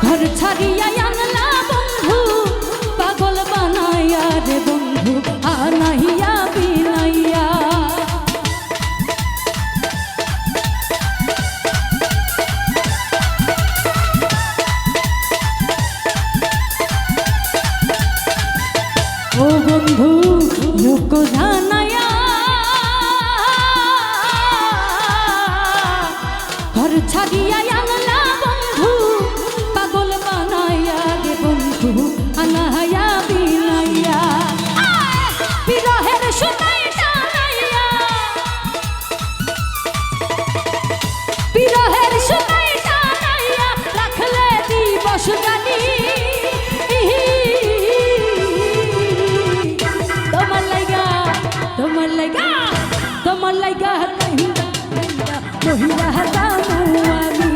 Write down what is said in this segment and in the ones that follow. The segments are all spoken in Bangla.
ঘর ছাড়িয়া আনলা বন্ধু পাগল বানাইয়া রে বন্ধু আনাইয়া বিনাইয়া ও বন্ধু লোক জানাইয়া ঘর ছাড়িয়া আনলা বন্ধু পাগল বানাইয়া রে বন্ধু আনাইয়া বিনাইয়া বিরহের সুতায় টানাইয়া বিরহের সুতায় টানাইয়া রাখলে দিবস গানি তোমার লাইগা কাহিন্দা মহিলা হাতামু আমি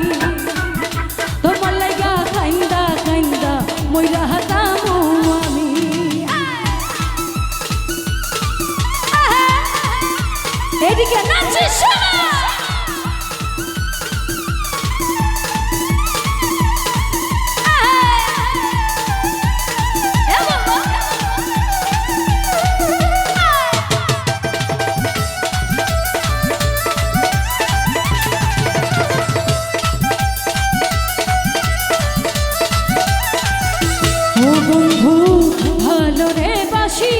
তোমার লাইগা কাহিন্দা কাহিন্দা মহিলা হাতামু আমি এদিকে নাচিস বন্ধু ভালো রে বাসি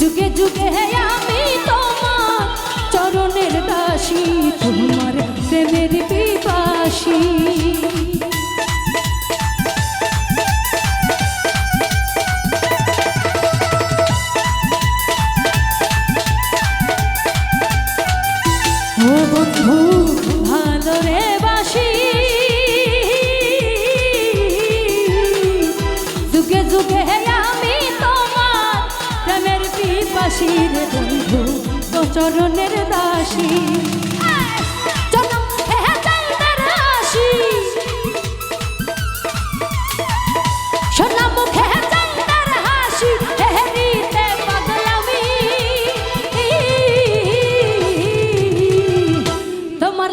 যুগে যুগে আমি তোমার চরণের দাসী তোমার প্রেমের পিপাসী ও বন্ধু ভালো রে বাসি যুগে যুগে আমি তোমার প্রেমের পিপাসী রে বন্ধু তো চরণের দাসী জনম হেতার হাসি সোনা মুখে চাঁদার হাসি হেরিতে পাগলামি তোমার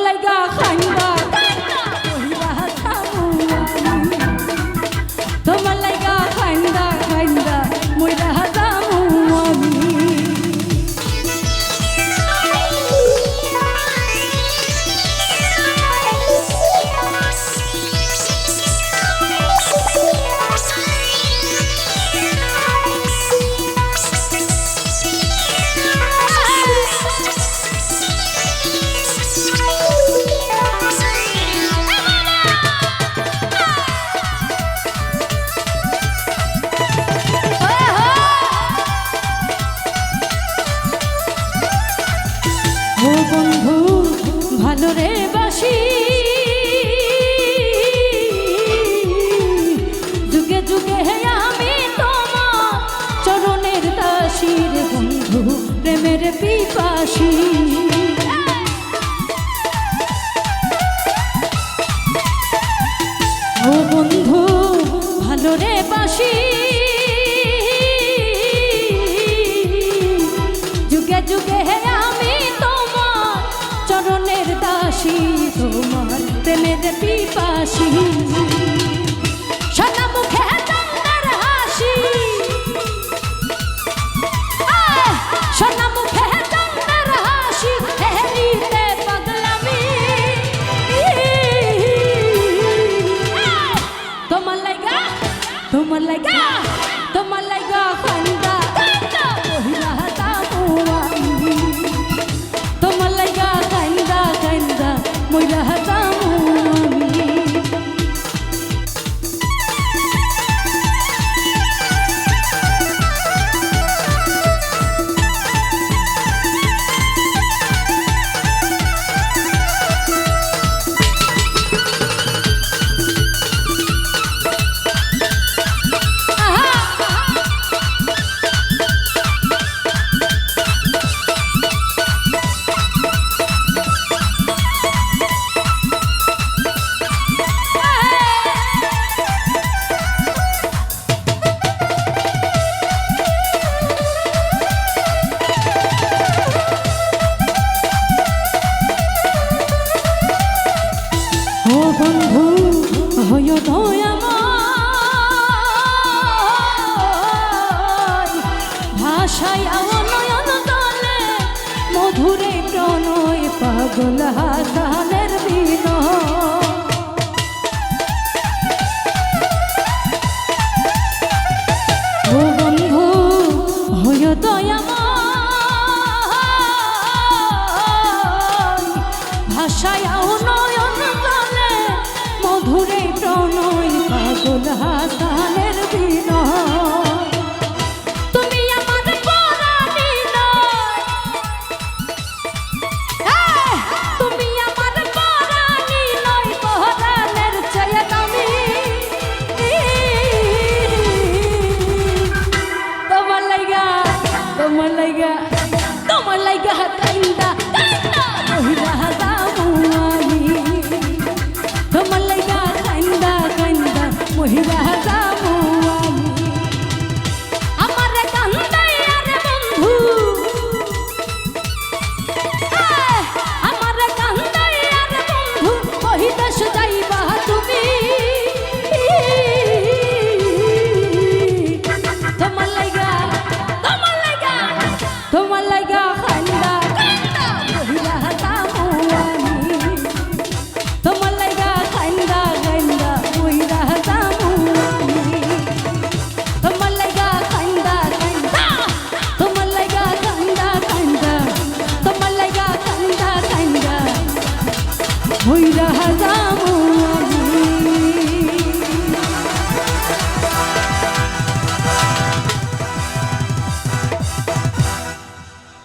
লাইগা খাইন্দা তোমার লাইগা খাইন্দা খাইন্দা মইরা হাতামু আমি ও বন্ধু ভালো রে বাসি যুগে যুগে আমি তোমার চরণের দাসী রে বন্ধু প্রেমের পিপাসী ও বন্ধু ভালো রে বাসি যুগে যুগে আমি তোমার চরণের দাসী তোমার প্রেমের পিপাসী সোনা মুখে চাঁদার হাসি সোনা মুখে চাঁদার হাসি হেরিতে পাগলামি তোমার লাইগা খান্দা মহিলা হাতামু আমি তোমার লাইগা কান্দা কান্দা মহিলা হাতামু আমি মধুরে প্রণয় পাগল হাসান